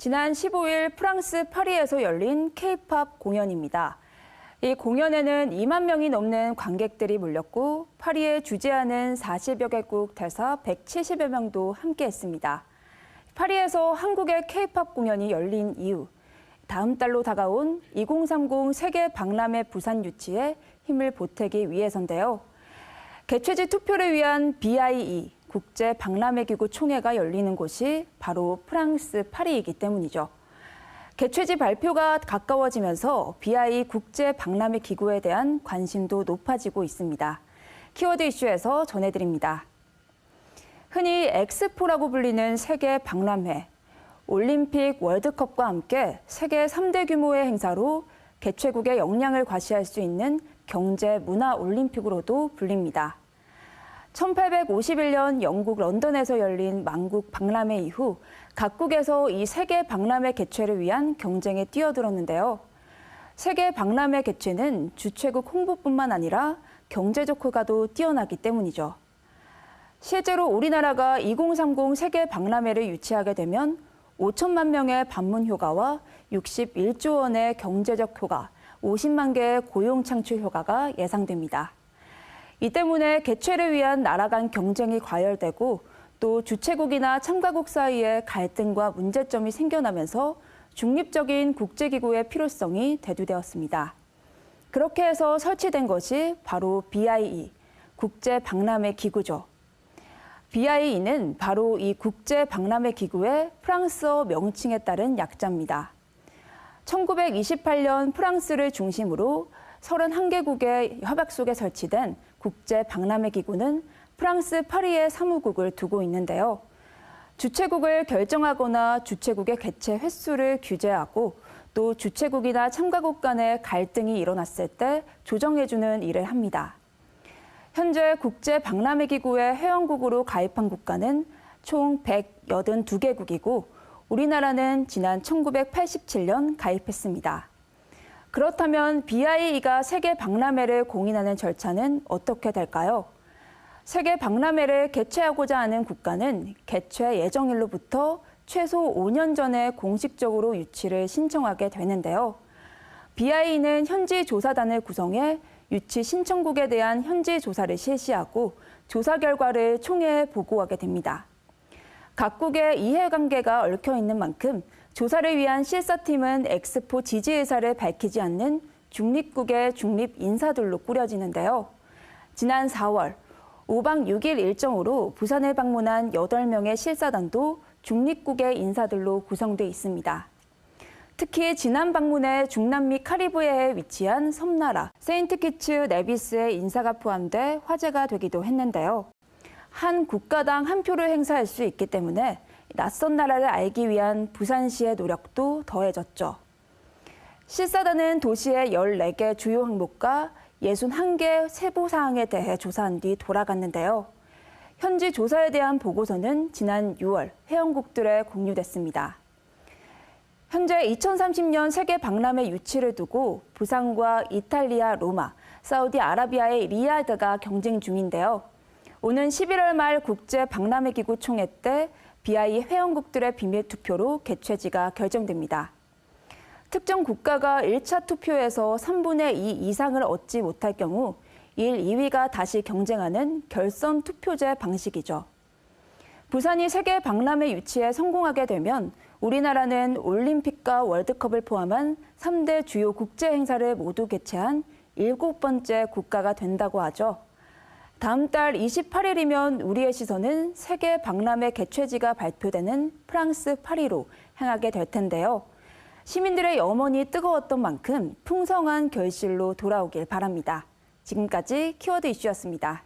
지난 15일 프랑스 파리에서 열린 K-팝 공연입니다. 이 공연에는 2만 명이 넘는 관객들이 몰렸고 파리에 주재하는 40여 개국 대사 170여 명도 함께했습니다. 파리에서 한국의 K-팝 공연이 열린 이유, 다음 달로 다가온 2030 세계 박람회 부산 유치에 힘을 보태기 위해서인데요. 개최지 투표를 위한 BIE, 국제 박람회 기구 총회가 열리는 곳이 바로 프랑스 파리이기 때문이죠. 개최지 발표가 가까워지면서 BIE 국제 박람회 기구에 대한 관심도 높아지고 있습니다. 키워드 이슈에서 전해드립니다. 흔히 엑스포라고 불리는 세계 박람회, 올림픽, 월드컵과 함께 세계 3대 규모의 행사로 개최국의 역량을 과시할 수 있는 경제 문화 올림픽으로도 불립니다. 1851년 영국 런던에서 열린 만국 박람회 이후 각국에서 이 세계 박람회 개최를 위한 경쟁에 뛰어들었는데요. 세계 박람회 개최는 주최국 홍보뿐만 아니라 경제적 효과도 뛰어나기 때문이죠. 실제로 우리나라가 2030 세계 박람회를 유치하게 되면 5천만 명의 방문 효과와 61조 원의 경제적 효과, 50만 개의 고용 창출 효과가 예상됩니다. 이 때문에 개최를 위한 나라 간 경쟁이 과열되고 또 주최국이나 참가국 사이에 갈등과 문제점이 생겨나면서 중립적인 국제기구의 필요성이 대두되었습니다. 그렇게 해서 설치된 것이 바로 BIE, 국제 박람회 기구죠. BIE는 바로 이 국제 박람회 기구의 프랑스어 명칭에 따른 약자입니다. 1928년 프랑스를 중심으로 31개국의 협약 속에 설치된 국제 박람회 기구는 프랑스 파리에 사무국을 두고 있는데요. 주최국을 결정하거나 주최국의 개최 횟수를 규제하고 또 주최국이나 참가국 간의 갈등이 일어났을 때 조정해주는 일을 합니다. 현재 국제 박람회 기구의 회원국으로 가입한 국가는 총 182개국이고 우리나라는 지난 1987년 가입했습니다. 그렇다면 BIE가 세계 박람회를 공인하는 절차는 어떻게 될까요? 세계 박람회를 개최하고자 하는 국가는 개최 예정일로부터 최소 5년 전에 공식적으로 유치를 신청하게 되는데요. BIE는 현지 조사단을 구성해 유치 신청국에 대한 현지 조사를 실시하고 조사 결과를 총회에 보고하게 됩니다. 각국의 이해관계가 얽혀 있는 만큼 조사를 위한 실사팀은 엑스포 지지 의사를 밝히지 않는 중립국의 중립 인사들로 꾸려지는데요. 지난 4월 5박 6일 일정으로 부산을 방문한 8명의 실사단도 중립국의 인사들로 구성돼 있습니다. 특히 지난 방문에 중남미 카리브해에 위치한 섬나라 세인트키츠 네비스의 인사가 포함돼 화제가 되기도 했는데요. 한 국가당 한 표를 행사할 수 있기 때문에 낯선 나라를 알기 위한 부산시의 노력도 더해졌죠. 실사단은 도시의 14개 주요 항목과 61개 세부 사항에 대해 조사한 뒤 돌아갔는데요. 현지 조사에 대한 보고서는 지난 6월 회원국들에 공유됐습니다. 현재 2030년 세계 박람회 유치를 두고 부산과 이탈리아 로마, 사우디아라비아의 리야드가 경쟁 중인데요. 오는 11월 말 국제 박람회 기구 총회 때 BIE 회원국들의 비밀 투표로 개최지가 결정됩니다. 특정 국가가 1차 투표에서 3분의 2 이상을 얻지 못할 경우 1, 2위가 다시 경쟁하는 결선 투표제 방식이죠. 부산이 세계 박람회 유치에 성공하게 되면 우리나라는 올림픽과 월드컵을 포함한 3대 주요 국제 행사를 모두 개최한 7번째 국가가 된다고 하죠. 다음 달 28일이면 우리의 시선은 세계 박람회 개최지가 발표되는 프랑스 파리로 향하게 될 텐데요. 시민들의 염원이 뜨거웠던 만큼 풍성한 결실로 돌아오길 바랍니다. 지금까지 키워드 이슈였습니다.